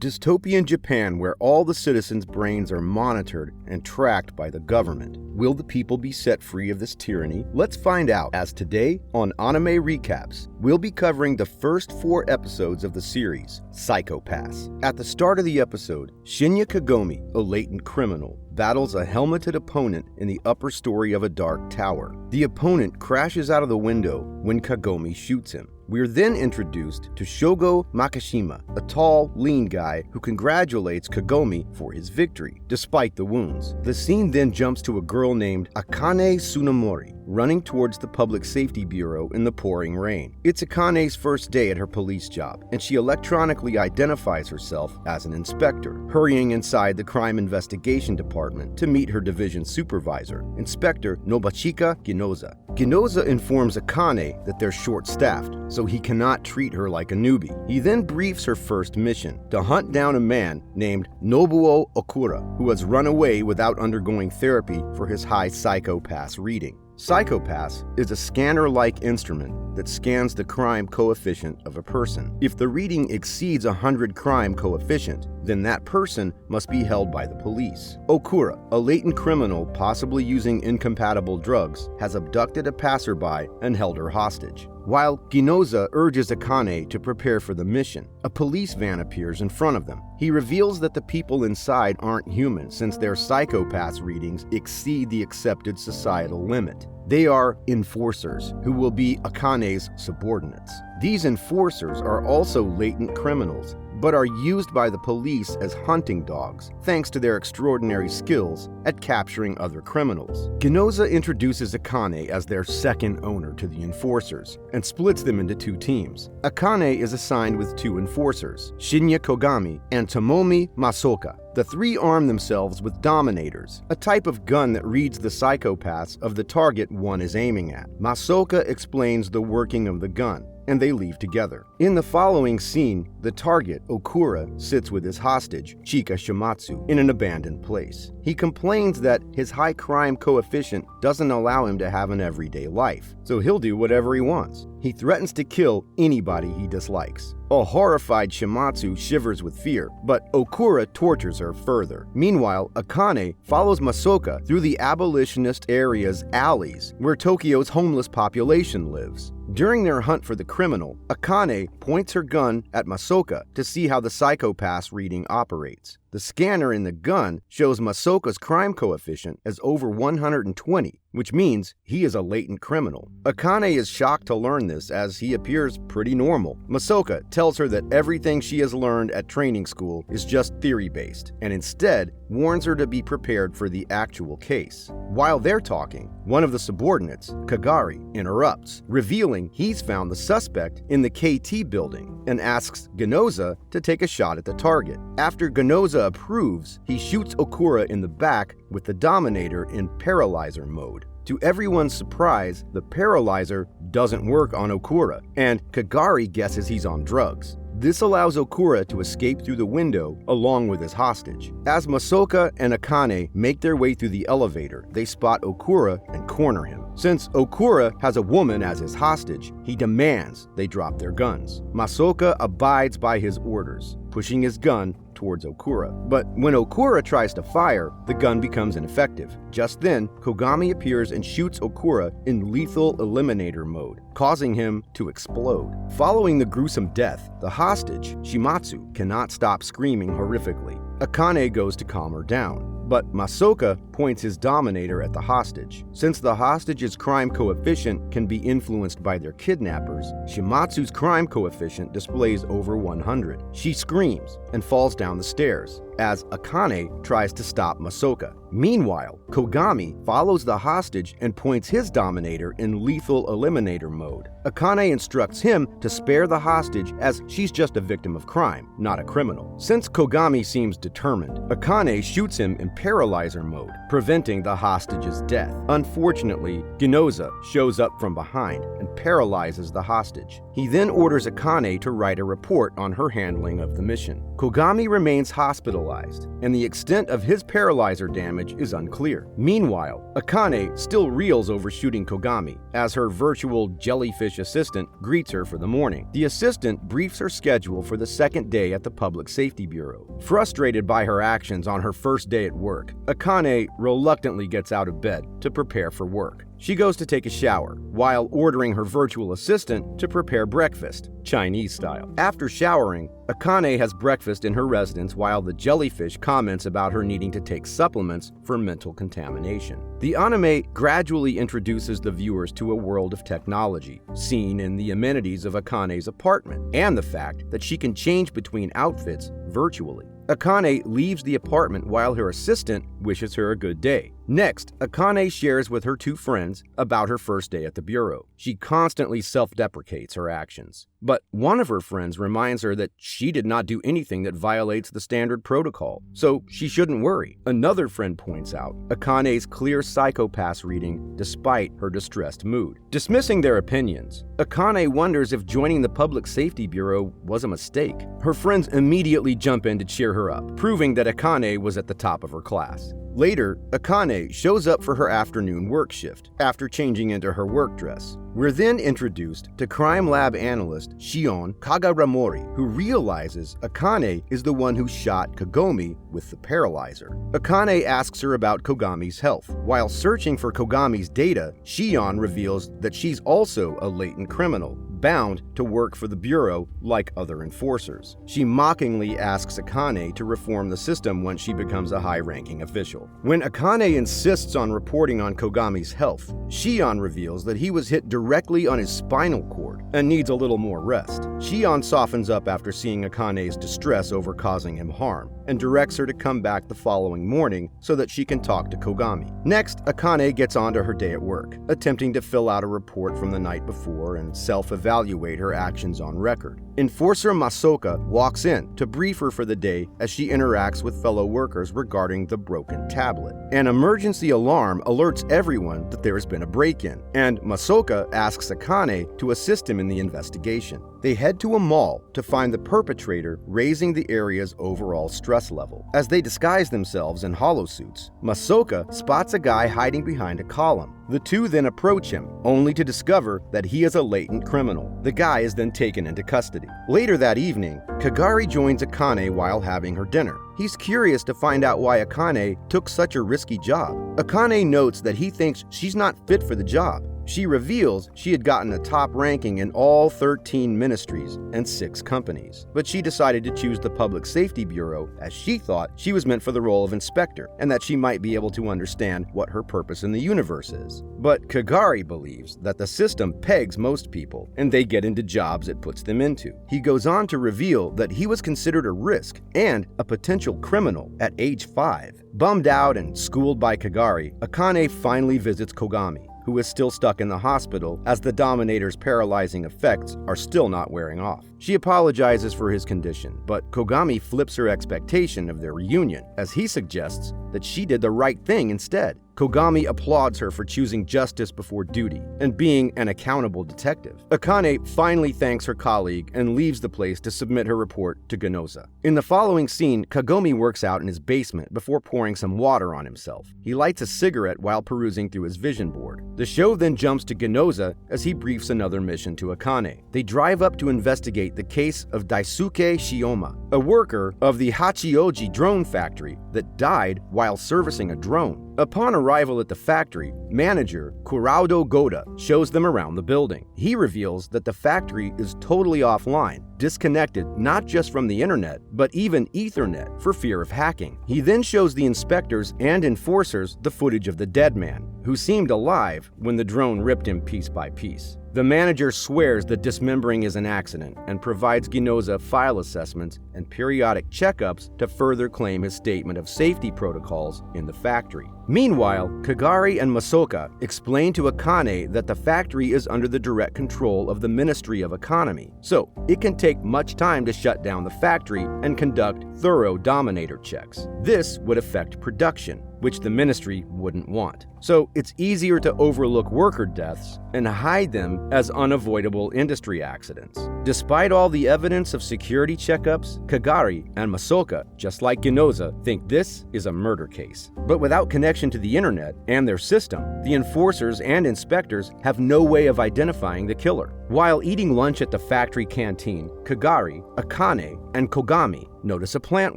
dystopian Japan where all the citizens' brains are monitored and tracked by the government. Will the people be set free of this tyranny? Let's find out, as today on Anime Recaps, we'll be covering the first 4 episodes of the series, Psycho-Pass. At the start of the episode, Shinya Kogami, a latent criminal, battles a helmeted opponent in the upper story of a dark tower. The opponent crashes out of the window when Kogami shoots him. We're then introduced to Shogo Makishima, a tall, lean guy who congratulates Kogami for his victory, despite the wounds. The scene then jumps to a girl named Akane Tsunemori, running towards the Public Safety Bureau in the pouring rain. It's Akane's first day at her police job, and she electronically identifies herself as an inspector, hurrying inside the Crime Investigation Department to meet her division supervisor, Inspector Nobachika Ginoza. Ginoza informs Akane that they're short-staffed, so he cannot treat her like a newbie. He then briefs her first mission, to hunt down a man named Nobuo Okura, who has run away without undergoing therapy for his high Psycho-Pass reading. Psycho-Pass is a scanner-like instrument that scans the crime coefficient of a person. If the reading exceeds 100 crime coefficient, then that person must be held by the police. Okura, a latent criminal possibly using incompatible drugs, has abducted a passerby and held her hostage. While Ginoza urges Akane to prepare for the mission, a police van appears in front of them. He reveals that the people inside aren't human since their Psycho-Pass readings exceed the accepted societal limit. They are enforcers, who will be Akane's subordinates. These enforcers are also latent criminals, but are used by the police as hunting dogs, thanks to their extraordinary skills at capturing other criminals. Ginoza introduces Akane as their second owner to the enforcers, and splits them into 2 teams. Akane is assigned with 2 enforcers, Shinya Kogami and Tomomi Masoka. The 3 arm themselves with Dominators, a type of gun that reads the Psycho-Pass of the target one is aiming at. Masoka explains the working of the gun, and they leave together. In the following scene, the target, Okura, sits with his hostage, Chika Shimatsu, in an abandoned place. He complains that his high crime coefficient doesn't allow him to have an everyday life, so he'll do whatever he wants. He threatens to kill anybody he dislikes. A horrified Shimatsu shivers with fear, but Okura tortures her further. Meanwhile, Akane follows Masoka through the abolitionist area's alleys, where Tokyo's homeless population lives. During their hunt for the criminal, Akane points her gun at Masoka to see how the Psycho-Pass reading operates. The scanner in the gun shows Masoka's crime coefficient as over 120, which means he is a latent criminal. Akane is shocked to learn this as he appears pretty normal. Masoka tells her that everything she has learned at training school is just theory-based, and instead warns her to be prepared for the actual case. While they're talking, one of the subordinates, Kagari, interrupts, revealing he's found the suspect in the KT building, and asks Ginoza to take a shot at the target. After Ginoza approves, he shoots Okura in the back with the Dominator in paralyzer mode. To everyone's surprise, the paralyzer doesn't work on Okura, and Kagari guesses he's on drugs. This allows Okura to escape through the window along with his hostage. As Masoka and Akane make their way through the elevator, they spot Okura and corner him. Since Okura has a woman as his hostage, he demands they drop their guns. Masoka abides by his orders, pushing his gun towards Okura. But when Okura tries to fire, the gun becomes ineffective. Just then, Kogami appears and shoots Okura in lethal eliminator mode, causing him to explode. Following the gruesome death, the hostage, Shimatsu, cannot stop screaming horrifically. Akane goes to calm her down, but Masoka points his Dominator at the hostage. Since the hostage's crime coefficient can be influenced by their kidnappers, Shimatsu's crime coefficient displays over 100. She screams and falls down the stairs as Akane tries to stop Masoka. Meanwhile, Kogami follows the hostage and points his Dominator in lethal eliminator mode. Akane instructs him to spare the hostage as she's just a victim of crime, not a criminal. Since Kogami seems determined, Akane shoots him in paralyzer mode, preventing the hostage's death. Unfortunately, Ginoza shows up from behind and paralyzes the hostage. He then orders Akane to write a report on her handling of the mission. Kogami remains hospitalized, and the extent of his paralyzer damage is unclear. Meanwhile, Akane still reels over shooting Kogami, as her virtual jellyfish assistant greets her for the morning. The assistant briefs her schedule for the second day at the Public Safety Bureau. Frustrated by her actions on her first day at work, Akane reluctantly gets out of bed to prepare for work. She goes to take a shower, while ordering her virtual assistant to prepare breakfast, Chinese style. After showering, Akane has breakfast in her residence while the jellyfish comments about her needing to take supplements for mental contamination. The anime gradually introduces the viewers to a world of technology, seen in the amenities of Akane's apartment, and the fact that she can change between outfits virtually. Akane leaves the apartment while her assistant wishes her a good day. Next, Akane shares with her two friends about her first day at the bureau. She constantly self-deprecates her actions, but one of her friends reminds her that she did not do anything that violates the standard protocol, so she shouldn't worry. Another friend points out Akane's clear psychopath reading despite her distressed mood. Dismissing their opinions, Akane wonders if joining the Public Safety Bureau was a mistake. Her friends immediately jump in to cheer her up, proving that Akane was at the top of her class. Later, Akane shows up for her afternoon work shift after changing into her work dress. We're then introduced to crime lab analyst Shion Kagaramori, who realizes Akane is the one who shot Kogami with the paralyzer. Akane asks her about Kogami's health. While searching for Kogami's data, Shion reveals that she's also a latent criminal, bound to work for the Bureau like other enforcers. She mockingly asks Akane to reform the system once she becomes a high-ranking official. When Akane insists on reporting on Kogami's health, Shion reveals that he was hit directly on his spinal cord and needs a little more rest. Shion softens up after seeing Akane's distress over causing him harm, and directs her to come back the following morning so that she can talk to Kogami. Next, Akane gets on to her day at work, attempting to fill out a report from the night before and self-evaluate her actions on record. Enforcer Masoka walks in to brief her for the day as she interacts with fellow workers regarding the broken tablet. An emergency alarm alerts everyone that there has been a break-in, and Masoka asks Akane to assist him in the investigation. They head to a mall to find the perpetrator raising the area's overall stress level. As they disguise themselves in holosuits, Masoka spots a guy hiding behind a column. The two then approach him, only to discover that he is a latent criminal. The guy is then taken into custody. Later that evening, Kagari joins Akane while having her dinner. He's curious to find out why Akane took such a risky job. Akane notes that he thinks she's not fit for the job. She reveals she had gotten a top ranking in all 13 ministries and 6 companies, but she decided to choose the Public Safety Bureau as she thought she was meant for the role of inspector and that she might be able to understand what her purpose in the universe is. But Kagari believes that the system pegs most people and they get into jobs it puts them into. He goes on to reveal that he was considered a risk and a potential criminal at age 5. Bummed out and schooled by Kagari, Akane finally visits Kogami, who is still stuck in the hospital as the Dominator's paralyzing effects are still not wearing off. She apologizes for his condition, but Kogami flips her expectation of their reunion as he suggests that she did the right thing instead. Kogami applauds her for choosing justice before duty and being an accountable detective. Akane finally thanks her colleague and leaves the place to submit her report to Ginoza. In the following scene, Kagami works out in his basement before pouring some water on himself. He lights a cigarette while perusing through his vision board. The show then jumps to Ginoza as he briefs another mission to Akane. They drive up to investigate the case of Daisuke Shioma, a worker of the Hachioji drone factory that died while servicing a drone. Upon arrival at the factory, manager Kurado Goda shows them around the building. He reveals that the factory is totally offline, disconnected not just from the internet, but even Ethernet for fear of hacking. He then shows the inspectors and enforcers the footage of the dead man, who seemed alive when the drone ripped him piece by piece. The manager swears that dismembering is an accident and provides Ginoza file assessments and periodic checkups to further claim his statement of safety protocols in the factory. Meanwhile, Kagari and Masoka explain to Akane that the factory is under the direct control of the Ministry of Economy, so it can take much time to shut down the factory and conduct thorough Dominator checks. This would affect production, which the ministry wouldn't want. So it's easier to overlook worker deaths and hide them as unavoidable industry accidents. Despite all the evidence of security checkups, Kagari and Masoka, just like Ginoza, think this is a murder case. But without connection to the internet and their system, the enforcers and inspectors have no way of identifying the killer. While eating lunch at the factory canteen, Kagari, Akane, and Kogami notice a plant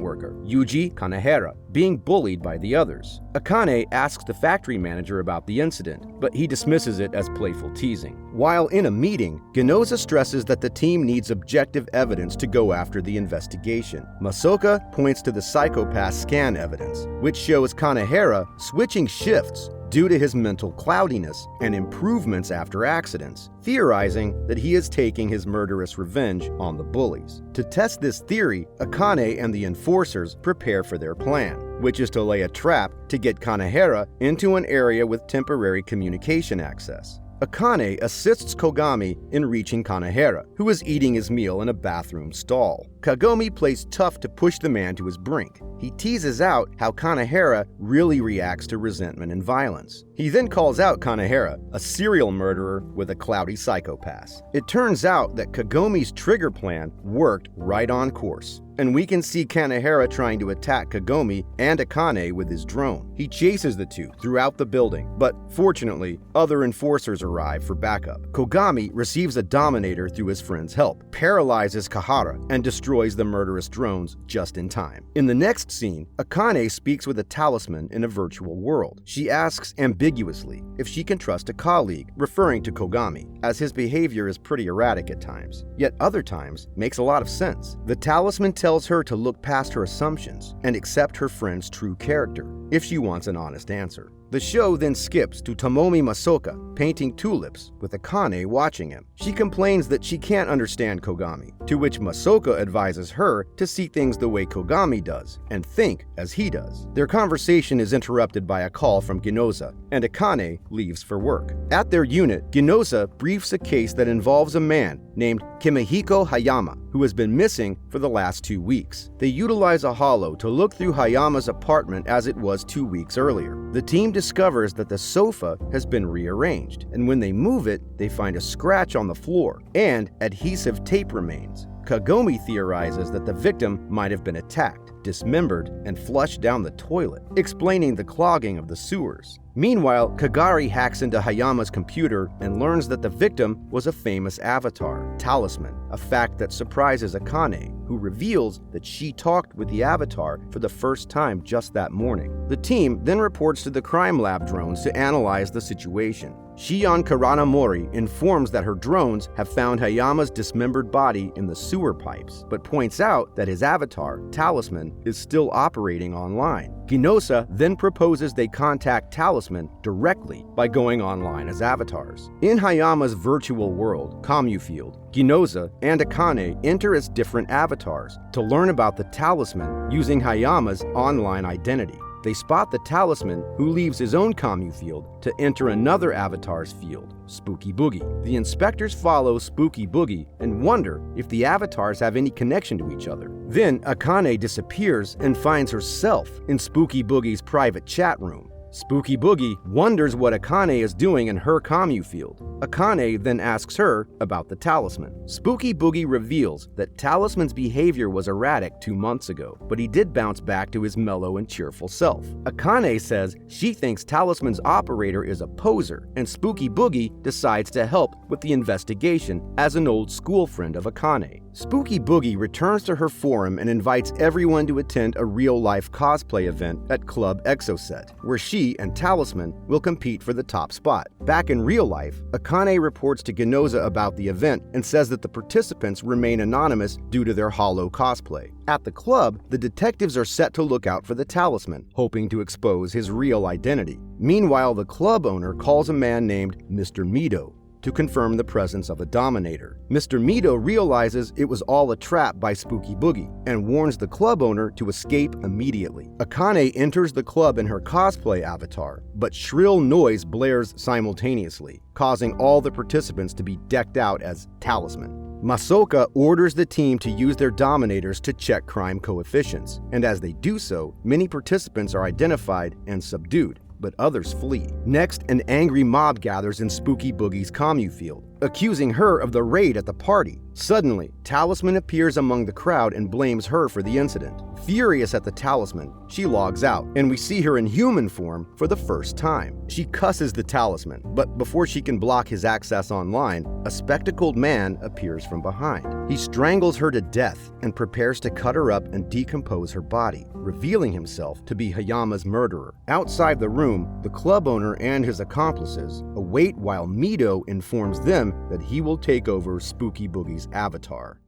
worker, Yuji Kanehara, being bullied by the others. Akane asks the factory manager about the incident, but he dismisses it as playful teasing. While in a meeting, Ginoza stresses that the team needs objective evidence to go after the investigation. Masoka points to the psychopath scan evidence, which shows Kanehara switching shifts due to his mental cloudiness and improvements after accidents, theorizing that he is taking his murderous revenge on the bullies. To test this theory, Akane and the enforcers prepare for their plan, which is to lay a trap to get Kanehara into an area with temporary communication access. Akane assists Kogami in reaching Kanehara, who is eating his meal in a bathroom stall. Kagami plays tough to push the man to his brink. He teases out how Kanehara really reacts to resentment and violence. He then calls out Kanehara, a serial murderer with a cloudy psychopath. It turns out that Kagami's trigger plan worked right on course, and we can see Kanehara trying to attack Kagami and Akane with his drone. He chases the two throughout the building, but fortunately, other enforcers arrive for backup. Kogami receives a dominator through his friend's help, paralyzes Kahara, and destroys the murderous drones just in time. In the next scene, Akane speaks with a talisman in a virtual world. She asks ambiguously if she can trust a colleague, referring to Kogami, as his behavior is pretty erratic at times, yet other times makes a lot of sense. The talisman tells her to look past her assumptions and accept her friend's true character, if she wants an honest answer. The show then skips to Tomomi Masoka painting tulips with Akane watching him. She complains that she can't understand Kogami, to which Masoka advises her to see things the way Kogami does and think as he does. Their conversation is interrupted by a call from Ginoza, and Akane leaves for work. At their unit, Ginoza briefs a case that involves a man named Kimihiko Hayama, who has been missing for the last 2 weeks. They utilize a holo to look through Hayama's apartment as it was 2 weeks earlier. The team discovers that the sofa has been rearranged, and when they move it, they find a scratch on the floor and adhesive tape remains. Kagami theorizes that the victim might have been attacked, dismembered, and flushed down the toilet, explaining the clogging of the sewers. Meanwhile, Kagari hacks into Hayama's computer and learns that the victim was a famous avatar, Talisman, a fact that surprises Akane, who reveals that she talked with the avatar for the first time just that morning. The team then reports to the crime lab drones to analyze the situation. Shion Karanamori informs that her drones have found Hayama's dismembered body in the sewer pipes, but points out that his avatar, Talisman, is still operating online. Ginoza then proposes they contact Talisman directly by going online as avatars. In Hayama's virtual world, Commufield, Ginoza and Akane enter as different avatars to learn about the Talisman using Hayama's online identity. They spot the Talisman, who leaves his own commu field to enter another avatar's field, Spooky Boogie. The inspectors follow Spooky Boogie and wonder if the avatars have any connection to each other. Then Akane disappears and finds herself in Spooky Boogie's private chat room. Spooky Boogie wonders what Akane is doing in her commu field. Akane then asks her about the Talisman. Spooky Boogie reveals that Talisman's behavior was erratic 2 months ago, but he did bounce back to his mellow and cheerful self. Akane says she thinks Talisman's operator is a poser, and Spooky Boogie decides to help with the investigation as an old school friend of Akane. Spooky Boogie returns to her forum and invites everyone to attend a real-life cosplay event at Club Exoset, where she and Talisman will compete for the top spot. Back in real life, Akane reports to Ginoza about the event and says that the participants remain anonymous due to their hollow cosplay. At the club, the detectives are set to look out for the Talisman, hoping to expose his real identity. Meanwhile, the club owner calls a man named Mr. Mito to confirm the presence of a dominator. Mr. Mito realizes it was all a trap by Spooky Boogie and warns the club owner to escape immediately. Akane enters the club in her cosplay avatar, but shrill noise blares simultaneously, causing all the participants to be decked out as Talisman. Masoka orders the team to use their dominators to check crime coefficients, and as they do so, many participants are identified and subdued, but others flee. Next, an angry mob gathers in Spooky Boogie's commu field, accusing her of the raid at the party. Suddenly, Talisman appears among the crowd and blames her for the incident. Furious at the Talisman, she logs out, and we see her in human form for the first time. She cusses the Talisman, but before she can block his access online, a spectacled man appears from behind. He strangles her to death and prepares to cut her up and decompose her body, revealing himself to be Hayama's murderer. Outside the room, the club owner and his accomplices await while Mido informs them that he will take over Spooky Boogie's avatar.